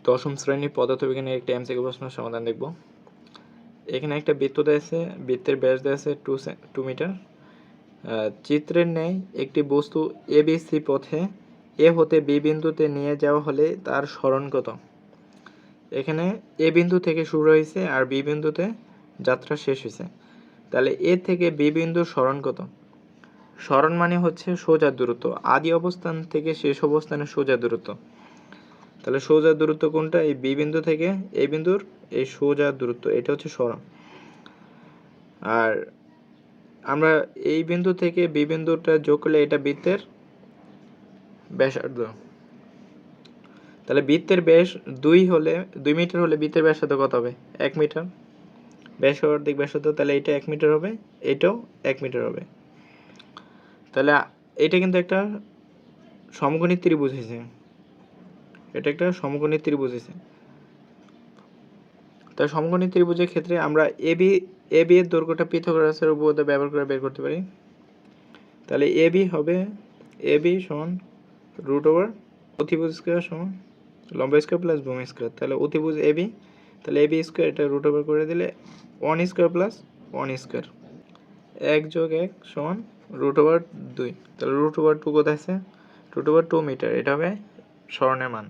দশম শ্রেণীর পদার্থবিজ্ঞানের একটি এমসিকিউ প্রশ্নের সমাধান দেখব। এখানে একটা বৃত্ত দেওয়া আছে, বৃত্তের ব্যাস দেওয়া আছে 2 মিটার। চিত্রের ন্যায় একটি বস্তু এবিসি পথে এ হতে বি বিন্দুতে নিয়ে যাওয়া হলে তার সরণ কত? এখানে এ বিন্দু থেকে শুরু হয়েছে আর বি বিন্দুতে যাত্রা শেষ হয়েছে, তাহলে এ থেকে বি বিন্দুর সরণ কত? সরণ মানে হচ্ছে সোজা দূরত্ব, আদি অবস্থান থেকে শেষ অবস্থানের সোজা দূরত্ব। তাহলে সোজা দূরত্ব কোনটা? এই বি বিন্দু থেকে এই বিন্দুর এই সোজা দূরত্ব, এটা হচ্ছে সরণ। আর আমরা এই বিন্দু থেকে বি বিন্দুটা যোগ করলে এটা বৃত্তের ব্যাসার্ধ। তাহলে বৃত্তের ব্যাস 2 মিটার হলে বৃত্তের ব্যাসার্ধ কত হবে? 1 মিটার। ব্যাসার্ধিক ব্যাসার্ধ, তাহলে এটা 1 মিটার হবে, এটাও 1 মিটার হবে। তাহলে এটা কিন্তু একটা সমকোণী ত্রিভুজ হয়েছে, এটা একটা সমকোণী ত্রিভুজ হয়েছে। তাই সমকোণী ত্রিভুজের ক্ষেত্রে আমরা এবি এর দৈর্ঘ্যটা পিথাগোরাসের উপপাদ্য ব্যবহার করে বের করতে পারি। তাহলে এবি হবে সমান √, অতিভুজ স্কয়ার সমান লম্ব স্কয়ার প্লাস ভূমি স্কয়ার। তাহলে অতিভুজ এবি, তাহলে এবি স্কয়ার এটা √, করে দিলে 1 স্কয়ার প্লাস 1 স্কয়ার, 1 + 1 সমান √2। তাহলে √2 কোথায় আছে? √2 মিটার, এটা হবে সরণের মান।